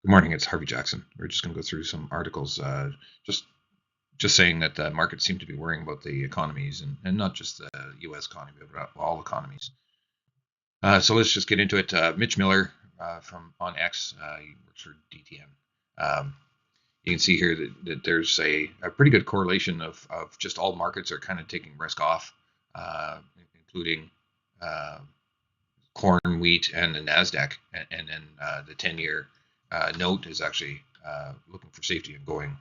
Good morning. It's Harvey Jackson. We're just going to go through some articles, just just saying that the markets seem to be worrying about the economies and not just the U.S. economy, but all economies. So let's just get into it. Mitch Miller from on X, he works for DTM. Um, you can see here that there's a pretty good correlation of just all markets are kind of taking risk off, including uh, corn, wheat, and the Nasdaq, and then the 10-year note is actually looking for safety and going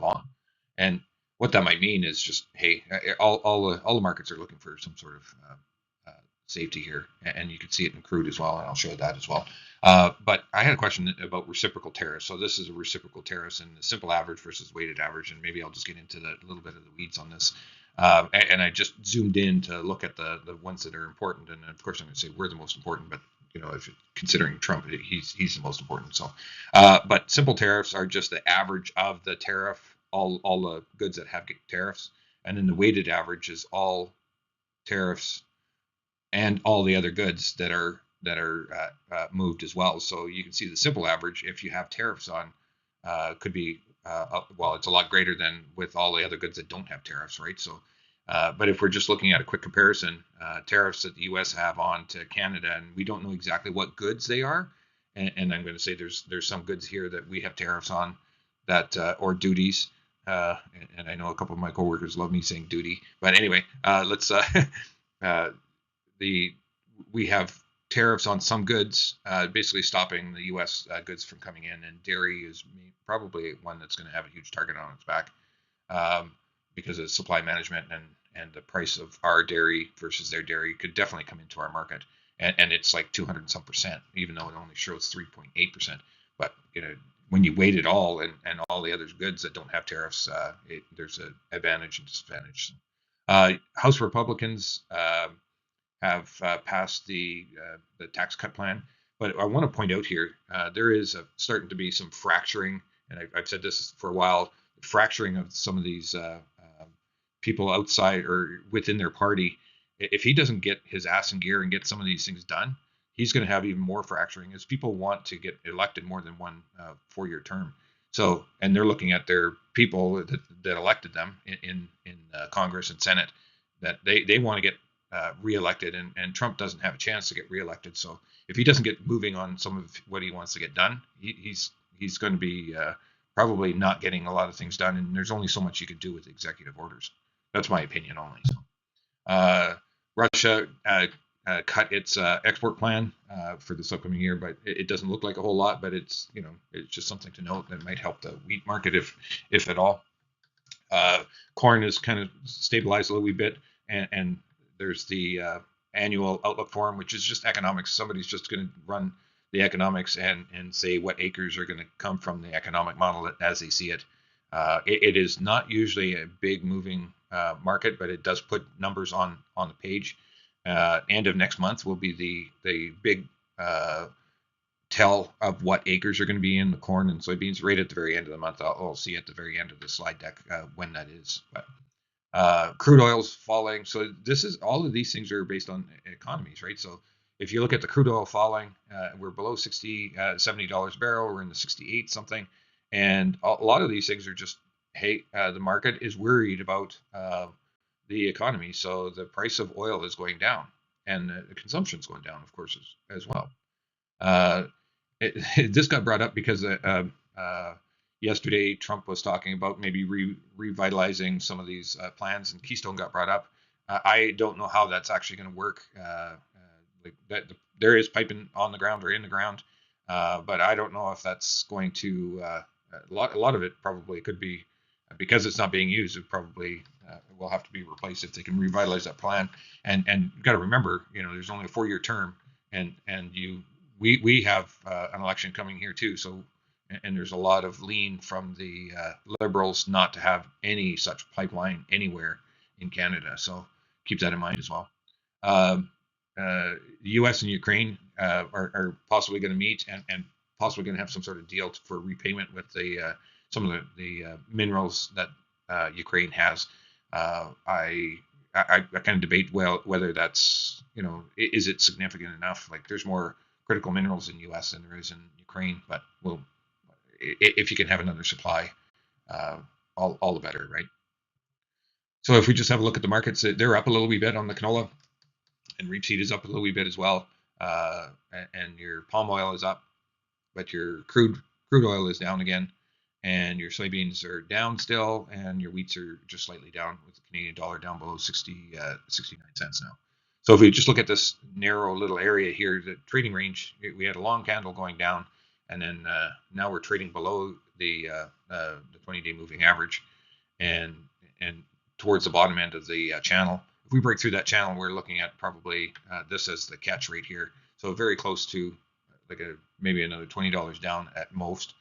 long. And what that might mean is just, hey, all the markets are looking for some sort of safety here, and you can see it in crude as well, and I'll show that as well. But I had a question about reciprocal tariffs. So this is a reciprocal tariffs and the simple average versus weighted average, and maybe I'll just get into the little bit of the weeds on this. And I just zoomed in to look at the ones that are important, and of course I'm going to say we're the most important, but if you're considering Trump, he's the most important. So, but simple tariffs are just the average of the tariff, all the goods that have tariffs, and then the weighted average is all tariffs and all the other goods that are moved as well. So you can see the simple average, if you have tariffs on, could be well, it's a lot greater than with all the other goods that don't have tariffs, right? So, but if we're just looking at a quick comparison, tariffs that the U.S. have on to Canada, and we don't know exactly what goods they are, and I'm going to say there's some goods here that we have tariffs on that or duties. And I know a couple of my coworkers love me saying duty, but anyway, let's uh, the we have tariffs on some goods, basically stopping the U.S. Goods from coming in, and dairy is probably one that's going to have a huge target on its back um, because of supply management and the price of our dairy versus their dairy could definitely come into our market, and it's like 200 some percent, even though it only shows 3.8%. But when you weight it all and all the other goods that don't have tariffs, there's an advantage and disadvantage. House Republicans have passed the tax cut plan. But I want to point out here, there is starting to be some fracturing, and I've said this for a while, fracturing of some of these people outside or within their party. If he doesn't get his ass in gear and get some of these things done, he's going to have even more fracturing as people want to get elected more than one 4-year term. So, and they're looking at their people that elected them in Congress and Senate, that they want to get reelected, and Trump doesn't have a chance to get reelected. So if he doesn't get moving on some of what he wants to get done, he's going to be probably not getting a lot of things done. And there's only so much you can do with executive orders. That's my opinion only. So Russia cut its export plan for this upcoming year, but it doesn't look like a whole lot. But it's just something to note that might help the wheat market if at all. Corn is kind of stabilized a little wee bit, and there's the annual outlook forum, which is just economics. Somebody's just going to run the economics and say what acres are going to come from the economic model as they see it. It is not usually a big moving market, but it does put numbers on the page. End of next month will be the big tell of what acres are going to be in the corn and soybeans right at the very end of the month. I'll see at the very end of the slide deck when that is. But crude oil's falling. So this is all of these things are based on economies, right? So if you look at the crude oil falling, we're below $70 a barrel. We're in the 68 something, and a lot of these things are just, hey, the market is worried about the economy, so the price of oil is going down, and the consumption is going down, of course, as well. Uh, this got brought up because yesterday Trump was talking about maybe revitalizing some of these plans, and Keystone got brought up. I don't know how that's actually going to work. Like that, there is piping on the ground or in the ground, but I don't know if that's going to. A lot of it probably could be because it's not being used. It probably will have to be replaced if they can revitalize that plan. And you got to remember, there's only a 4-year term, and we have an election coming here too. So, and there's a lot of lean from the Liberals not to have any such pipeline anywhere in Canada. So keep that in mind as well. Um, the U.S. and Ukraine are possibly going to meet and possibly going to have some sort of deal for repayment with some of the minerals that Ukraine has. I kind of debate whether that's is it significant enough? Like there's more critical minerals in U.S. than there is in Ukraine, but if you can have another supply, all the better, right? So if we just have a look at the markets, they're up a little wee bit on the canola, and rapeseed is up a little wee bit as well. And your palm oil is up, but your crude oil is down again, and your soybeans are down still, and your wheats are just slightly down, with the Canadian dollar down below 69 cents now. So if we just look at this narrow little area here, the trading range, we had a long candle going down, and then now we're trading below the 20-day moving average, and towards the bottom end of the channel. If we break through that channel, we're looking at probably this as the catch rate here. So very close to like maybe another $20 down at most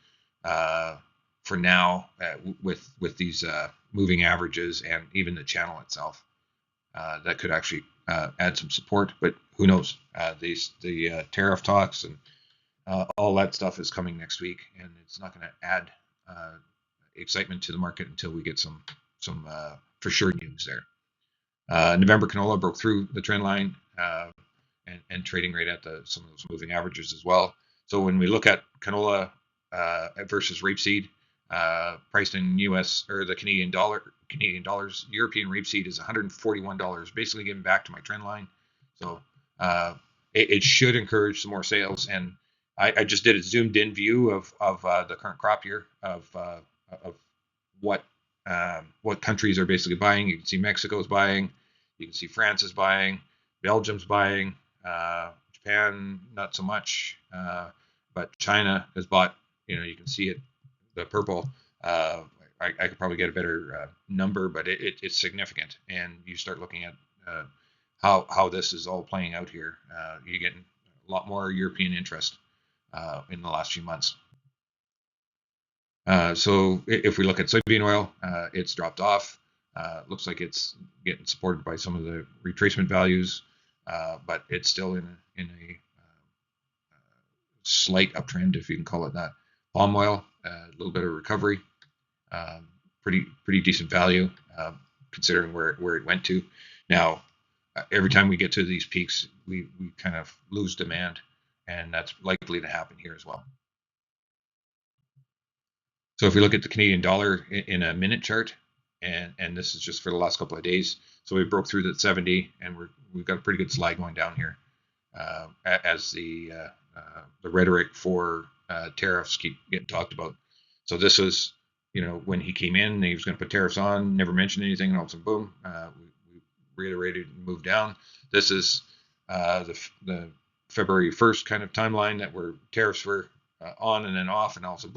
for now, with these moving averages and even the channel itself. That could actually add some support, but who knows? The tariff talks and all that stuff is coming next week, and it's not going to add excitement to the market until we get some for sure news there. November canola broke through the trend line and trading right at some of those moving averages as well. So when we look at canola versus rapeseed, priced in U.S. or the Canadian dollars, European rapeseed is $141, basically getting back to my trend line. So it should encourage some more sales. And I just did a zoomed in view of the current crop year of what countries are basically buying. You can see Mexico's buying, you can see France is buying, Belgium's buying, Japan not so much, but China has bought. You can see it, the purple. I could probably get a better number, but it's significant. And you start looking at how this is all playing out here. You're getting a lot more European interest in the last few months. So if we look at soybean oil, it's dropped off. Looks like it's getting supported by some of the retracement values, but it's still in a slight uptrend, if you can call it that. Palm oil, a little bit of recovery, pretty decent value considering where it went to. Now, every time we get to these peaks, we kind of lose demand, and that's likely to happen here as well. So if we look at the Canadian dollar in a minute chart, and this is just for the last couple of days, so we broke through that 70, and we've got a pretty good slide going down here as the rhetoric for tariffs keep getting talked about. So this was, when he came in, he was going to put tariffs on, never mentioned anything, and all of a sudden, boom, we reiterated and moved down. This is the February 1st kind of timeline that where tariffs were on and then off, and also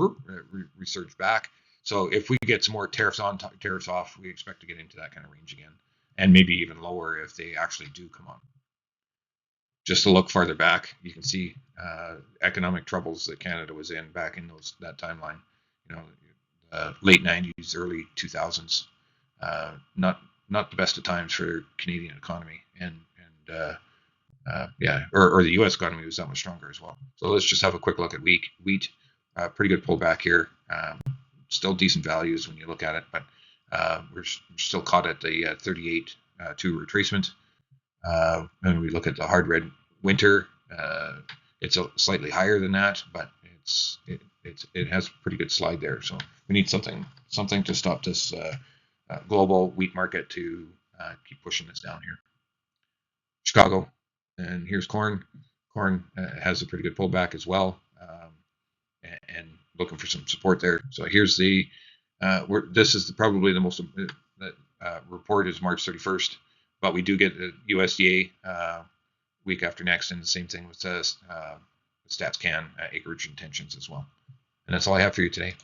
resurged back. So if we get some more tariffs on, tariffs off, we expect to get into that kind of range again, and maybe even lower if they actually do come on. Just to look farther back, you can see economic troubles that Canada was in back in that timeline. Late 90s, early 2000s. Not the best of times for Canadian economy, and or the U.S. economy was that much stronger as well. So let's just have a quick look at wheat. Pretty good pullback here. Still decent values when you look at it, but we're still caught at the 38.2 retracement. When we look at the hard red winter, it's slightly higher than that, but it has a pretty good slide there. So we need something to stop this global wheat market to keep pushing this down here. Chicago, and here's corn. Corn has a pretty good pullback as well, and looking for some support there. So here's this is probably the most report is March 31st, but we do get the USDA week after next, and the same thing with StatsCan acreage intentions as well. And that's all I have for you today.